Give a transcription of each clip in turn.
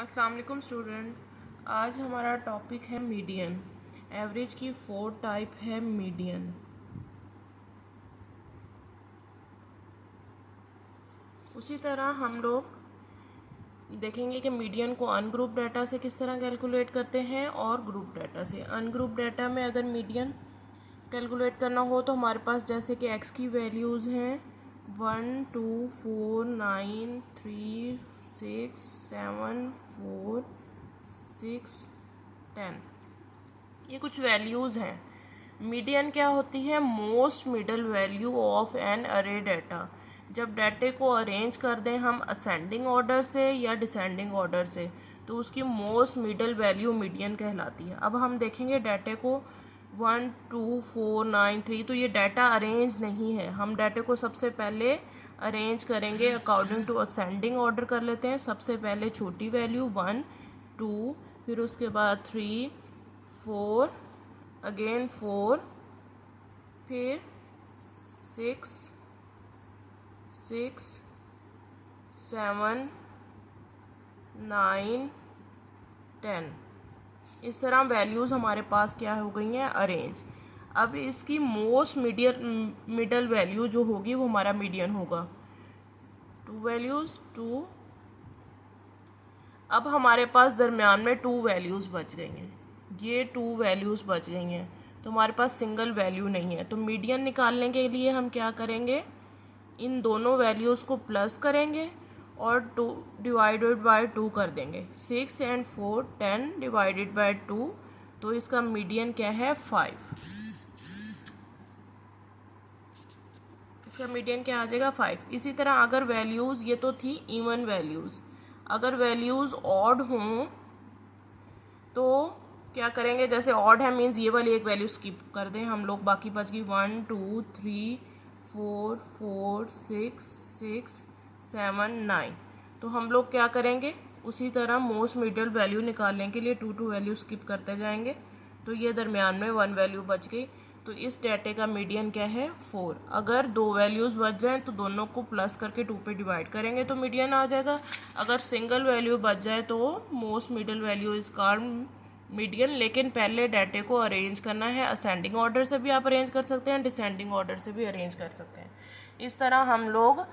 अस्सलाम वालेकुम स्टूडेंट। आज हमारा टॉपिक है मीडियन। एवरेज की 4 टाइप है मीडियन। उसी तरह हम लोग देखेंगे कि मीडियन को अनग्रुप डाटा से किस तरह कैलकुलेट करते हैं और ग्रुप डाटा से। अनग्रुप डाटा में अगर मीडियन कैलकुलेट करना हो तो हमारे पास जैसे कि एक्स की वैल्यूज़ हैं 1 2 4 9 3 6 7 4 6 10, ये कुछ वैल्यूज़ हैं। मीडियन क्या होती है? Most middle value of an array data. जब डाटे को अरेंज कर दें हम असेंडिंग ऑर्डर से या डिसेंडिंग ऑर्डर से, तो उसकी मोस्ट मिडल वैल्यू मीडियन कहलाती है। अब हम देखेंगे डाटे को 1 2 4 9 3, तो ये डाटा अरेंज नहीं है। हम डाटे को सबसे पहले अरेंज करेंगे अकॉर्डिंग टू असेंडिंग ऑर्डर कर लेते हैं। सबसे पहले छोटी वैल्यू 1 2, फिर उसके बाद 3 4, अगेन 4, फिर 6 6 7 9 10। इस तरह वैल्यूज़ हमारे पास क्या हो गई हैं? अरेंज। अब इसकी मोस्ट मिडल वैल्यू जो होगी वो हमारा मीडियन होगा। 2 वैल्यूज़ 2। अब हमारे पास दरमियान में 2 वैल्यूज़ बच गई हैं। ये 2 वैल्यूज़ बच गई हैं, तो हमारे पास सिंगल वैल्यू नहीं है। तो मीडियन निकालने के लिए हम क्या करेंगे? इन दोनों वैल्यूज़ को प्लस करेंगे और 2 डिवाइडेड बाय 2 कर देंगे। 6 और 4 10 डिवाइडेड बाय 2, तो इसका मीडियन क्या है? 5। इसका मीडियन क्या आ जाएगा? 5। इसी तरह अगर वैल्यूज़, ये तो थी इवन वैल्यूज़, अगर वैल्यूज़ ऑड हों तो क्या करेंगे? जैसे ऑड है मीन्स ये वाली एक वैल्यू स्किप कर दें हम लोग, बाकी बच गई 1 2 3 4 4 6 6 7 9। तो हम लोग क्या करेंगे? उसी तरह मोस्ट मिडल वैल्यू निकालने के लिए 2 2 वैल्यू स्किप करते जाएंगे, तो ये दरमियान में 1 वैल्यू बच गई। तो इस डाटे का मीडियन क्या है? 4। अगर 2 वैल्यूज़ बच जाएं तो दोनों को प्लस करके 2 पे डिवाइड करेंगे तो मीडियन आ जाएगा। अगर सिंगल वैल्यू बच जाए तो most middle value is called median. लेकिन पहले डाटे को अरेंज करना है। असेंडिंग ऑर्डर से भी आप अरेंज कर सकते हैं, डिसेंडिंग ऑर्डर से भी अरेंज कर सकते हैं। इस तरह हम लोग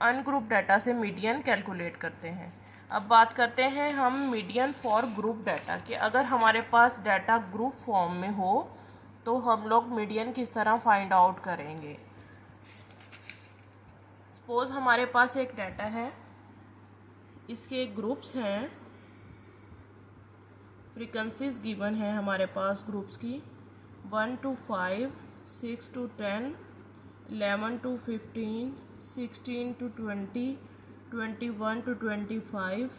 अनग्रुप डाटा से मीडियन कैलकुलेट करते हैं। अब बात करते हैं हम मीडियन फॉर ग्रुप डाटा कि अगर हमारे पास डाटा ग्रुप फॉर्म में हो तो हम लोग मीडियन किस तरह फाइंड आउट करेंगे। सपोज हमारे पास एक डाटा है, इसके ग्रुप्स हैं, फ्रीक्वेंसीज गिवन है हमारे पास ग्रुप्स की 1 to 5, 6 to 10, 11 to 15, 16 to 20, 21 to 25,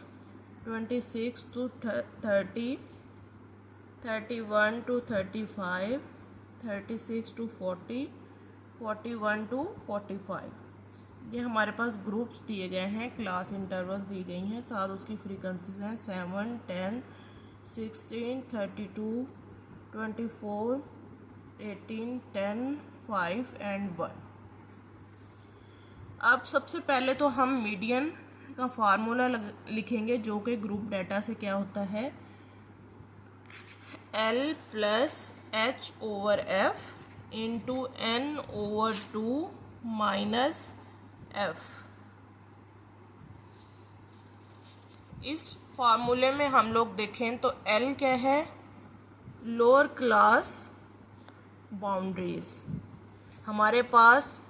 26 to 30, 31 to 35, 36 to 40, 41 to 45। ये हमारे पास ग्रुप्स दिए गए हैं, क्लास इंटरवल्स दी गई हैं, साथ उसकी फ्रीक्वेंसीज हैं 7 10 16 32 24 18 10 5 एंड 1। अब सबसे पहले तो हम मीडियन का फार्मूला लिखेंगे जो कि ग्रुप डाटा से क्या होता है? L plus H over F into N over 2 minus F. इस फार्मूले में हम लोग देखें तो L क्या है? Lower class boundaries. हमारे पास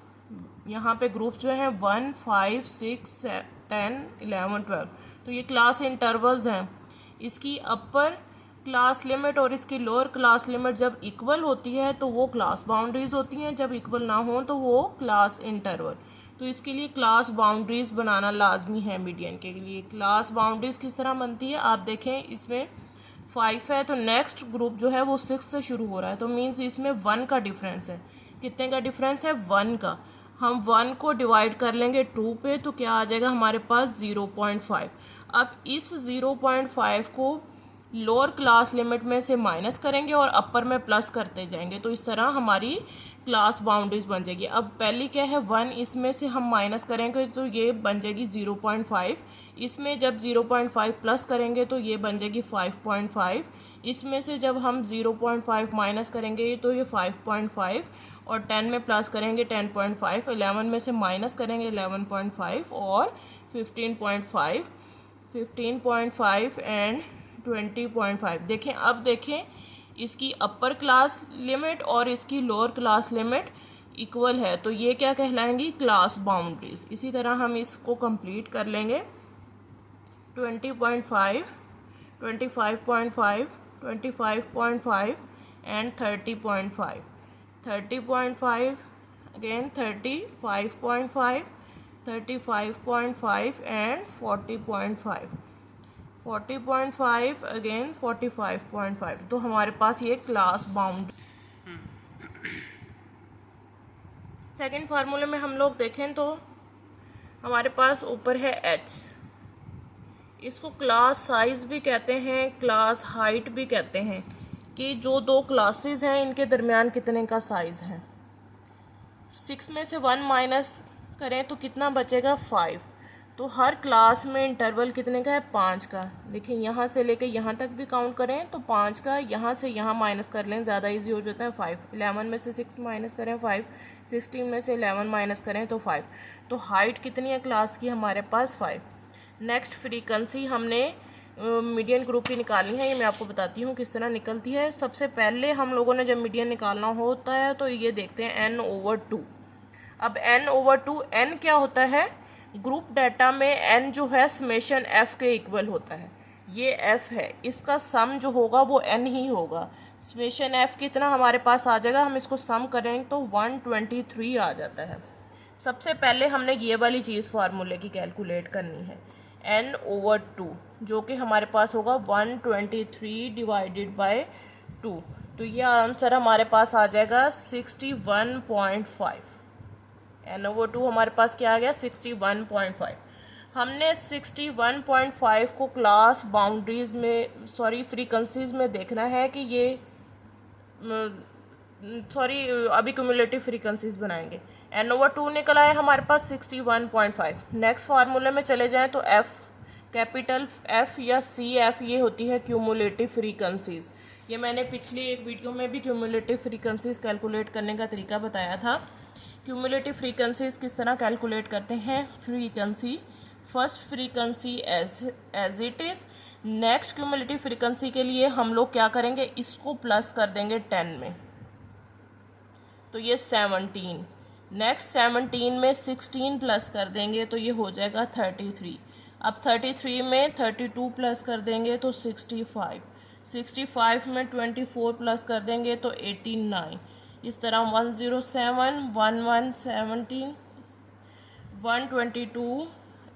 यहाँ पे ग्रुप जो है 1 5 6 10 11 12, तो ये क्लास इंटरवल्स हैं। इसकी अपर क्लास लिमिट और इसकी लोअर क्लास लिमिट जब इक्वल होती है तो वो क्लास बाउंड्रीज होती हैं, जब इक्वल ना हो तो वो क्लास इंटरवल। तो इसके लिए क्लास बाउंड्रीज बनाना लाजमी है मीडियन के लिए। क्लास बाउंड्रीज किस तरह बनती है आप देखें, इसमें 5 है तो नेक्स्ट ग्रुप जो है वो 6 से शुरू हो रहा है, तो मीन्स इसमें 1 का डिफरेंस है। कितने का डिफरेंस है? 1 का। हम 1 को डिवाइड कर लेंगे 2 पे तो क्या आ जाएगा हमारे पास? 0.5। अब इस 0.5 को लोअर क्लास लिमिट में से माइनस करेंगे और अपर में प्लस करते जाएंगे, तो इस तरह हमारी क्लास बाउंड्रीज बन जाएगी। अब पहली क्या है 1, इसमें से हम माइनस करेंगे तो ये बन जाएगी 0.5, इसमें जब 0.5 प्लस करेंगे तो ये बन जाएगी 5.5, इसमें से जब हम 0.5 माइनस करेंगे तो ये 5.5, और 10 में प्लस करेंगे 10.5, 11 में से माइनस करेंगे 11.5 और 15.5 एंड 20.5। देखें, अब देखें इसकी अपर क्लास लिमिट और इसकी लोअर क्लास लिमिट इक्वल है, तो ये क्या कहलाएंगी, क्लास बाउंड्रीज। इसी तरह हम इसको कंप्लीट कर लेंगे। 20.5, 25.5, 25.5 एंड 30.5, 30.5 अगेन 35.5, 35.5 एंड 40.5, 40.5 अगेन 45.5। तो हमारे पास ये क्लास बाउंड। सेकंड फार्मूले में हम लोग देखें तो हमारे पास ऊपर है h, इसको क्लास साइज भी कहते हैं, क्लास हाइट भी कहते हैं, कि जो दो क्लासेस हैं इनके दरमियान कितने का साइज है। 6 में से 1 माइनस करें तो कितना बचेगा 5, तो हर क्लास में इंटरवल कितने का है 5 का। देखिए यहाँ से लेके यहाँ तक भी काउंट करें तो 5 का, यहाँ से यहाँ माइनस कर लें, ज़्यादा इजी हो जाता है 5। 11 में से 6 माइनस करें 5, 16 में से 11 माइनस करें तो 5। तो हाइट कितनी है क्लास की हमारे पास 5। नेक्स्ट फ्रीक्वेंसी हमने मीडियन ग्रुप की निकालनी है, ये मैं आपको बताती हूँ किस तरह निकलती है। सबसे पहले हम लोगों ने जब मीडियन निकालना होता है तो ये देखते हैं n/2। अब n/2, n क्या होता है, ग्रुप डाटा में n जो है समेशन f के इक्वल होता है। ये f है, इसका सम जो होगा वो n ही होगा। समेशन f कितना हमारे पास आ जाएगा, हम इसको सम करें तो 123 आ जाता है। सबसे पहले हमने ये वाली चीज़ फार्मूले की कैलकुलेट करनी है, n/2, जो कि हमारे पास होगा 123 डिवाइडेड बाय 2, तो ये आंसर हमारे पास आ जाएगा 61.5। n/2 हमारे पास क्या आ गया 61.5। हमने 61.5 को क्लास बाउंड्रीज में फ्रीक्वेंसीज में देखना है कि ये अभी क्यूमुलेटिव फ्रीक्वेंसीज बनाएंगे। n/2 निकला है हमारे पास 61.5। नेक्स्ट फार्मूले में चले जाएं तो f, कैपिटल F या CF, ये होती है क्यूमुलेटिव फ्रीक्वेंसीज। ये मैंने पिछली एक वीडियो में भी क्यूमुलेटिव फ्रीक्वेंसीज कैलकुलेट करने का तरीका बताया था। क्यूमुलेटिव फ्रीक्वेंसीज किस तरह कैलकुलेट करते हैं, frequency first frequency as it is, next cumulative frequency के लिए हम लोग क्या करेंगे, इसको प्लस कर देंगे 10 में, तो ये 17। नेक्स्ट 17 में 16 प्लस कर देंगे तो ये हो जाएगा 33। अब 33 में 32 प्लस कर देंगे तो 65, 65 में 24 प्लस कर देंगे तो 89। इस तरह 107, 1117, 122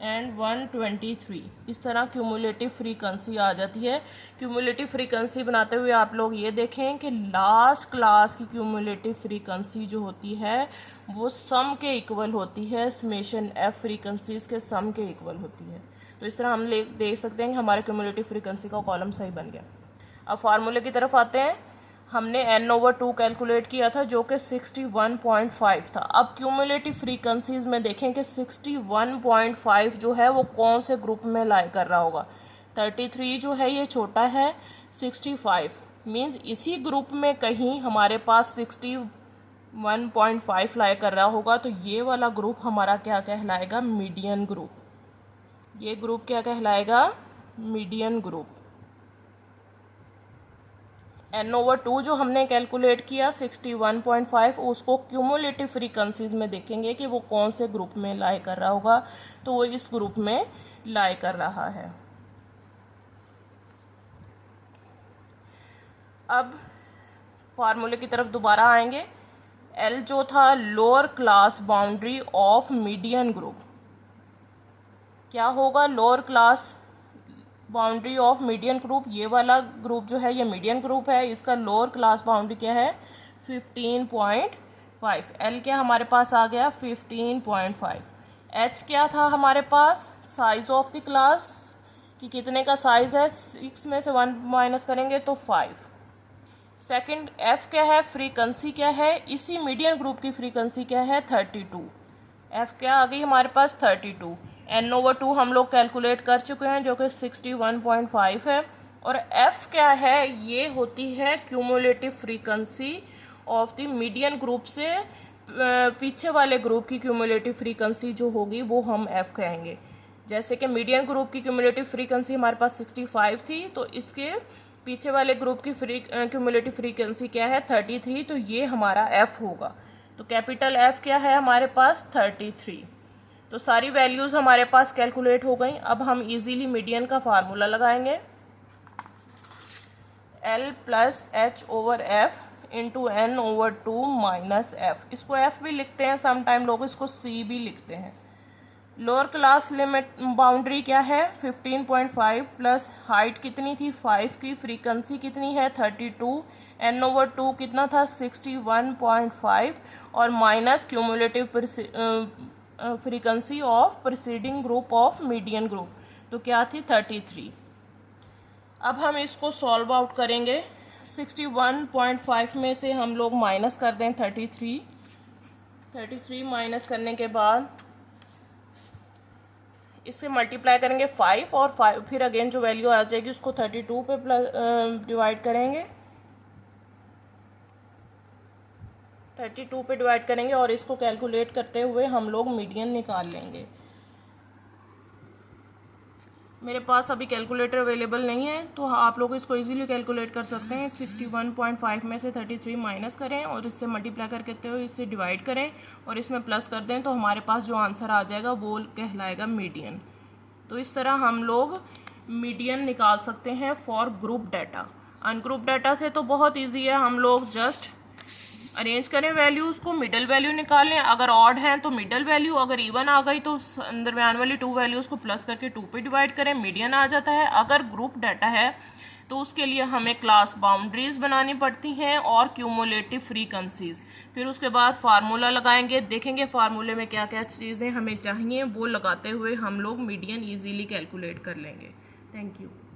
एंड 123, इस तरह क्यूमुलेटिव फ्रीक्वेंसी आ जाती है। क्यूमुलेटिव फ्रीक्वेंसी बनाते हुए आप लोग ये देखें कि लास्ट क्लास की क्यूमुलेटिव फ्रीक्वेंसी जो होती है वो सम के इक्वल होती है, समेशन f फ्रीक्वेंसीज के सम के इक्वल होती है। तो इस तरह हम देख सकते हैं कि हमारे क्यूमुलेटिव फ्रीक्वेंसी का कॉलम सही बन गया। अब फार्मूले की तरफ आते हैं। हमने n/2 कैलकुलेट किया था जो कि 61.5 था। अब क्यूमुलेटिव फ्रीक्वेंसीज में देखें कि 61.5 जो है वो कौन से ग्रुप में लाई कर रहा होगा। 33 जो है ये छोटा है, 65 मींस इसी ग्रुप में कहीं हमारे पास 61.5 लाई कर रहा होगा, तो ये वाला ग्रुप हमारा क्या कहलाएगा, मीडियन ग्रुप। ये ग्रुप क्या कहलाएगा, मीडियन ग्रुप। n/2 जो हमने कैलकुलेट किया 61.5, उसको क्यूमुलेटिव फ्रीक्वेंसीज में देखेंगे कि वो कौन से ग्रुप में लाई कर रहा होगा, तो वो इस ग्रुप में लाई कर रहा है। अब फार्मूले की तरफ दोबारा आएंगे। L जो था lower class boundary of median group, क्या होगा, lower class boundary of median group. ये वाला ग्रुप जो है ये मीडियन ग्रुप है, इसका लोअर क्लास बाउंड्री क्या है 15.5। एल क्या हमारे पास आ गया 15.5। एच क्या था हमारे पास, साइज ऑफ द क्लास कि कितने का साइज है, 6 में से 1 माइनस करेंगे तो 5। सेकंड एफ क्या है, फ्रीक्वेंसी क्या है, इसी मीडियन ग्रुप की फ्रीक्वेंसी क्या है 32। एफ क्या आ गई हमारे पास 32। n/2 हम लोग कैलकुलेट कर चुके हैं जो कि 61.5 है। और एफ क्या है, ये होती है cumulative frequency of the median group से पीछे वाले ग्रुप की क्यूमुलेटिव फ्रीक्वेंसी जो होगी वो हम एफ कहेंगे। जैसे कि मीडियन ग्रुप की क्यूमुलेटिव फ्रीक्वेंसी हमारे पास 65 थी, तो इसके पीछे वाले ग्रुप की क्यूमुलेटिव फ्रीक्वेंसी क्या है 33, तो ये हमारा एफ होगा। तो कैपिटल एफ क्या है हमारे पास 33। तो सारी वैल्यूज हमारे पास कैलकुलेट हो गई। अब हम इजीली मीडियन का फार्मूला लगाएंगे, L plus H over F into n/2 minus F. इसको एफ भी लिखते हैं, समटाइम लोग इसको सी भी लिखते हैं। लोअर क्लास लिमिट बाउंड्री क्या है 15.5 प्लस हाइट कितनी थी 5 की, फ्रीक्वेंसी कितनी है 32, n/2 कितना था 61.5 और minus cumulative frequency of preceding group of median group, तो क्या थी 33। अब हम इसको सॉल्व आउट करेंगे। 61.5 में से हम लोग माइनस कर दें 33 माइनस करने के बाद इससे मल्टीप्लाई करेंगे 5 और 5 फिर अगेन जो वैल्यू आ जाएगी उसको 32 पे प्लस डिवाइड करेंगे, 32 पे डिवाइड करेंगे और इसको कैलकुलेट करते हुए हम लोग मीडियन निकाल लेंगे। मेरे पास अभी कैलकुलेटर अवेलेबल नहीं है, तो आप लोग इसको इजीली कैलकुलेट कर सकते हैं। 61.5 में से 33 माइनस करें और इससे मल्टीप्लाई करते हुए इससे डिवाइड करें और इसमें प्लस कर दें, तो हमारे पास जो आंसर आ जाएगा वो कहलाएगा मीडियन। तो इस तरह हम लोग मीडियन निकाल सकते हैं for group data. Ungroup data से तो बहुत ईजी है, हम लोग जस्ट अरेंज करें वैल्यूज़ को, मिडल वैल्यू निकाल लें। अगर ऑड हैं तो मिडल वैल्यू, अगर इवन आ गई तो दरम्यान वाली 2 वैल्यूज़ को प्लस करके 2 पे डिवाइड करें, मीडियन आ जाता है। अगर ग्रुप डाटा है तो उसके लिए हमें क्लास बाउंड्रीज बनानी पड़ती हैं और क्यूमुलेटिव फ्रीक्वेंसीज। फिर उसके बाद फार्मूला लगाएंगे, देखेंगे फार्मूले में क्या क्या चीज़ें हमें चाहिए, वो लगाते हुए हम लोग मीडियन ईजीली कैलकुलेट कर लेंगे। Thank you.